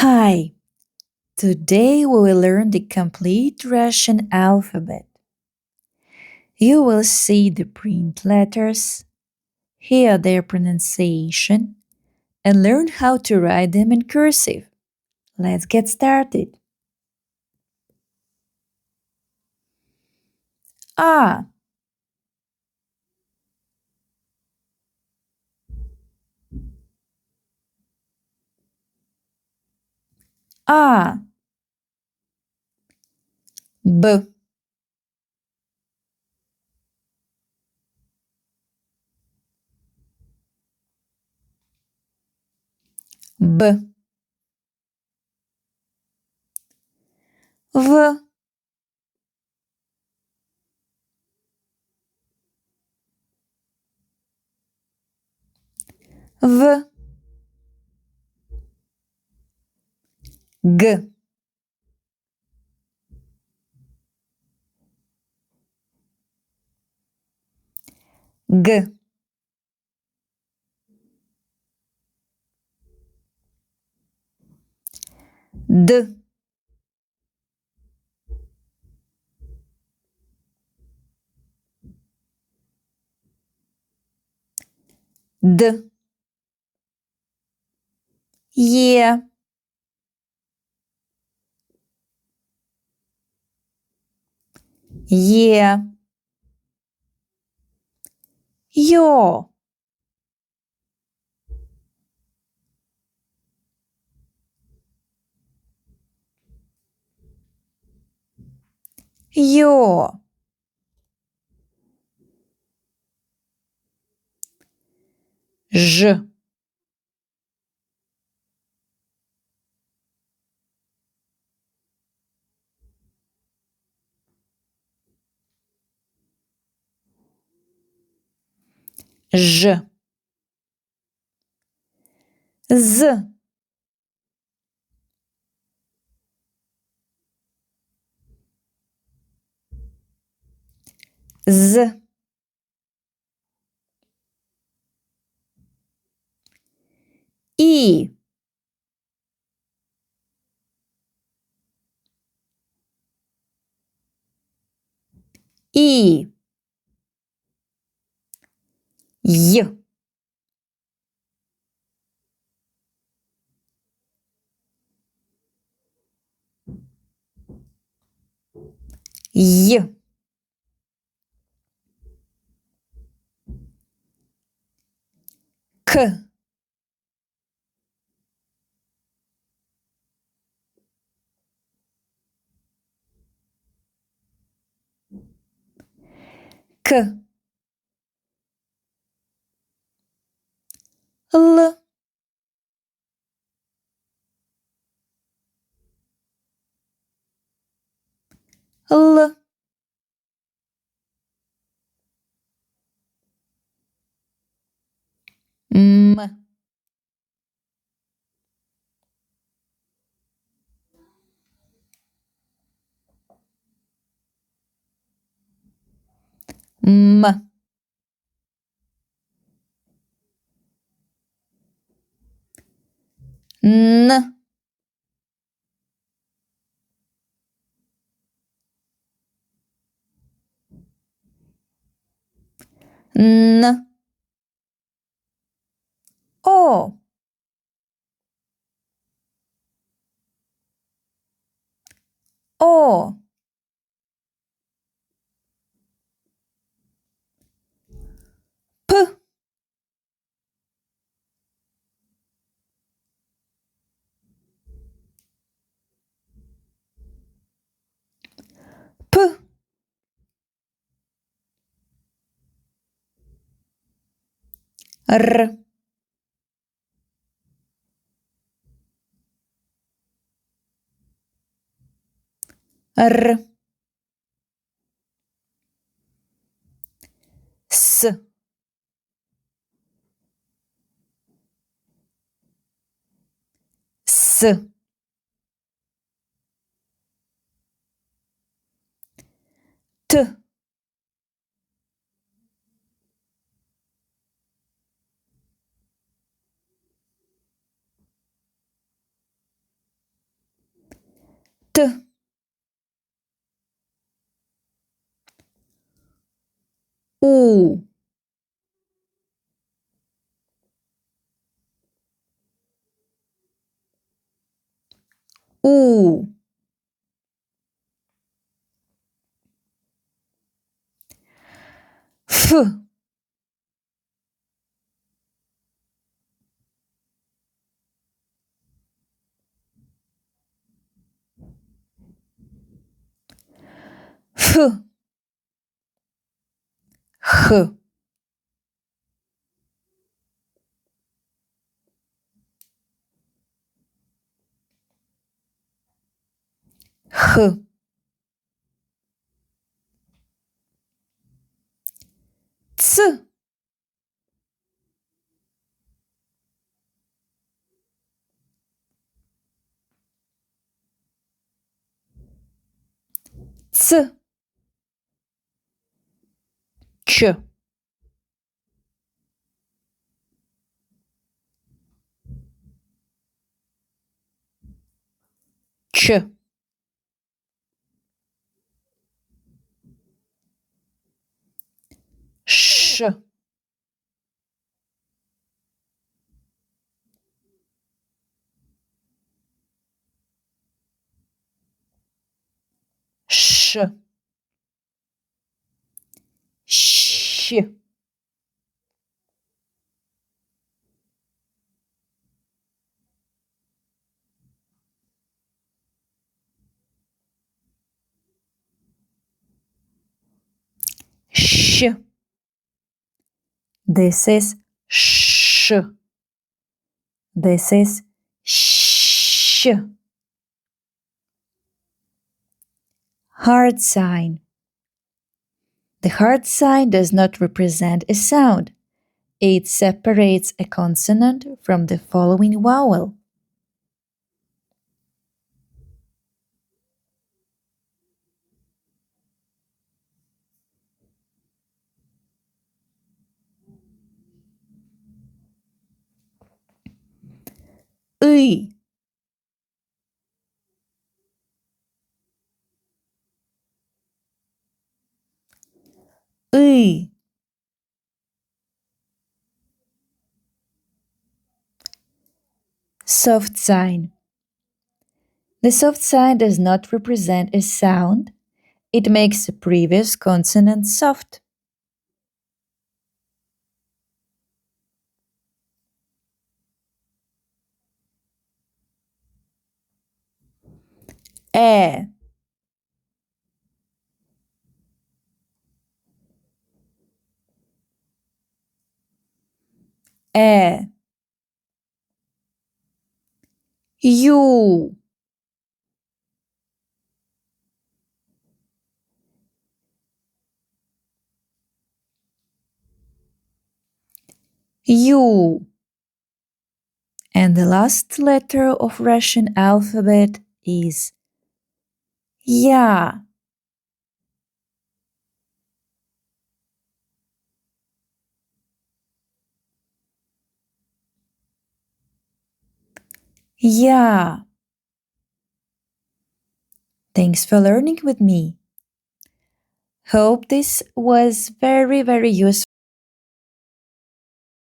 Hi, today we will learn the complete Russian alphabet. You will see the print letters, hear their pronunciation, and learn how to write them in cursive. Let's get started. A, A, B, B, V, V, G, G, D, D, Е, Е, Йо, Йо, Ж, Ж, З, З, І, І, Й, Й, К, К, Л, Л, М, М, Н, Н, О, О, П, П, Р, Р, С, С, Т, T, U, U, F, F, H, H, C, C, Ç, Ç, Ş, Ş, Ş, Ş. This is sh. This is sh. Hard sign. The hard sign does not represent a sound. It separates a consonant from the following vowel. I, I. Soft sign. The soft sign does not represent a sound. It makes the previous consonant soft. E, E. U, U. And the last letter of Russian alphabet is Ya. Ya. Thanks for learning with me. Hope this was very useful.